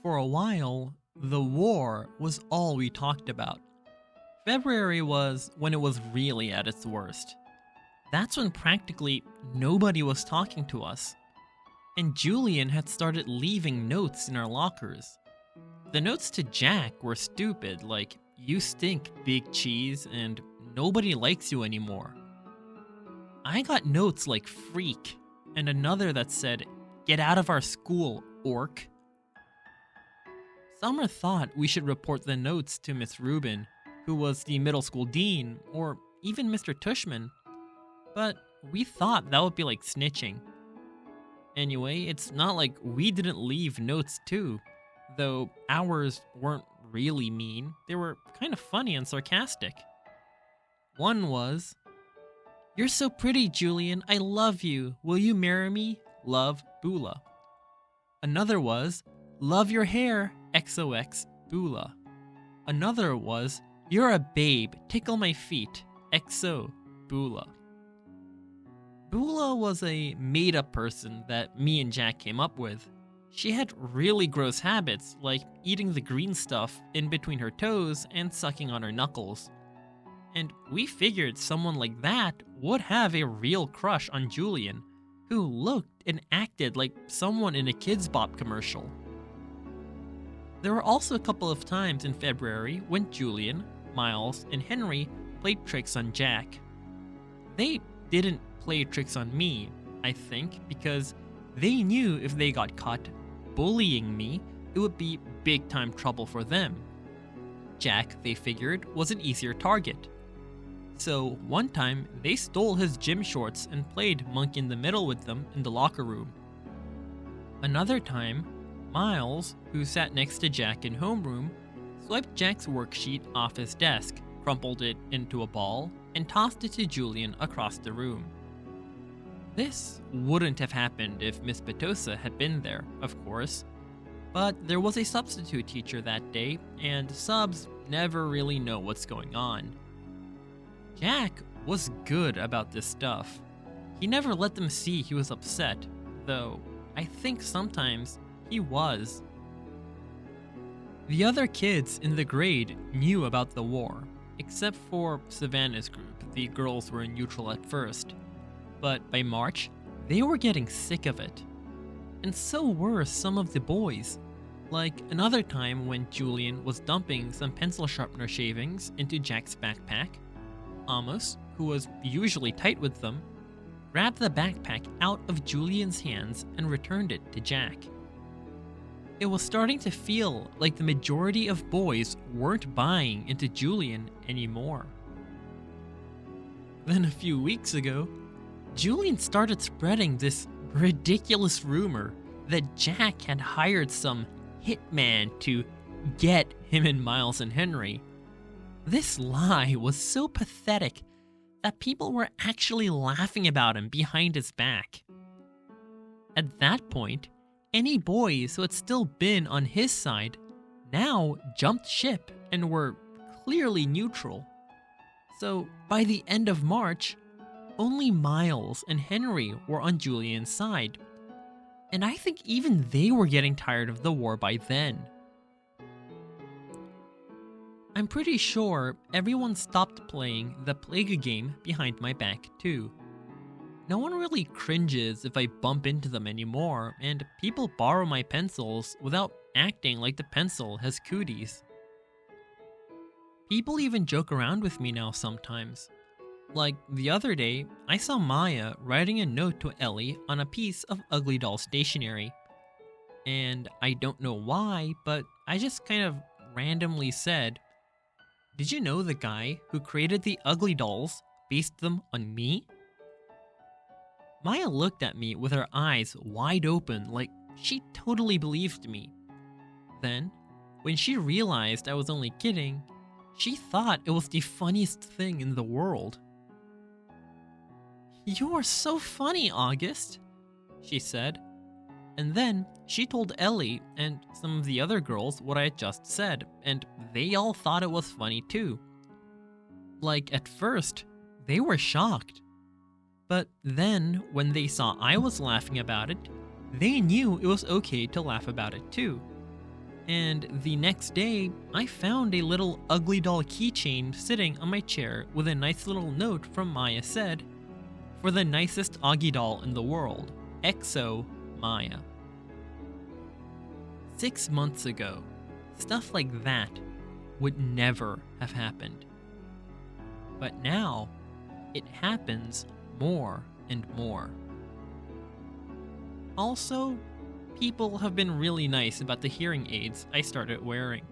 For a while, the war was all we talked about. February was when it was really at its worst. That's when practically nobody was talking to us. And Julian had started leaving notes in our lockers. The notes to Jack were stupid, like, "You stink, big cheese," and "Nobody likes you anymore." I got notes like "freak," and another that said, "Get out of our school, orc." Summer thought we should report the notes to Miss Rubin, who was the middle school dean, or even Mr. Tushman, but we thought that would be like snitching. Anyway, it's not like we didn't leave notes too, though ours weren't really mean, they were kind of funny and sarcastic. One was, "You're so pretty, Julian, I love you, will you marry me? Love, Bula." Another was, "Love your hair, XOX, Bula." Another was, "You're a babe, tickle my feet, XO, Bula." Bula was a made-up person that me and Jack came up with. She had really gross habits, like eating the green stuff in between her toes and sucking on her knuckles. And we figured someone like that would have a real crush on Julian, who looked and acted like someone in a Kids Bop commercial. There were also a couple of times in February when Julian, Miles, and Henry played tricks on Jack. They didn't play tricks on me, I think, because they knew if they got caught bullying me, it would be big-time trouble for them. Jack, they figured, was an easier target. So one time, they stole his gym shorts and played Monkey in the Middle with them in the locker room. Another time, Miles, who sat next to Jack in homeroom, swiped Jack's worksheet off his desk, crumpled it into a ball, and tossed it to Julian across the room. This wouldn't have happened if Miss Petosa had been there, of course, but there was a substitute teacher that day, and subs never really know what's going on. Jack was good about this stuff. He never let them see he was upset, though I think sometimes he was. The other kids in the grade knew about the war, except for Savannah's group. The girls were neutral at first, but by March, they were getting sick of it. And so were some of the boys. Like another time when Julian was dumping some pencil sharpener shavings into Jack's backpack, Amos, who was usually tight with them, grabbed the backpack out of Julian's hands and returned it to Jack. It was starting to feel like the majority of boys weren't buying into Julian anymore. Then a few weeks ago, Julian started spreading this ridiculous rumor that Jack had hired some hitman to get him and Miles and Henry. This lie was so pathetic that people were actually laughing about him behind his back. At that point, any boys who had still been on his side now jumped ship and were clearly neutral. So by the end of March, only Miles and Henry were on Julian's side. And I think even they were getting tired of the war by then. I'm pretty sure everyone stopped playing the Plague game behind my back too. No one really cringes if I bump into them anymore, and people borrow my pencils without acting like the pencil has cooties. People even joke around with me now sometimes. Like the other day, I saw Maya writing a note to Ellie on a piece of Ugly Doll stationery. And I don't know why, but I just kind of randomly said, "Did you know the guy who created the Ugly Dolls based them on me?" Maya looked at me with her eyes wide open like she totally believed me. Then, when she realized I was only kidding, she thought it was the funniest thing in the world. "You're so funny, August," she said. And then she told Ellie and some of the other girls what I had just said, and they all thought it was funny too. Like at first, they were shocked. But then, when they saw I was laughing about it, they knew it was okay to laugh about it too. And the next day, I found a little ugly doll keychain sitting on my chair with a nice little note from Maya said, "For the nicest Auggie doll in the world, XO Maya." 6 months ago, stuff like that would never have happened. But now, it happens more and more. Also, people have been really nice about the hearing aids I started wearing.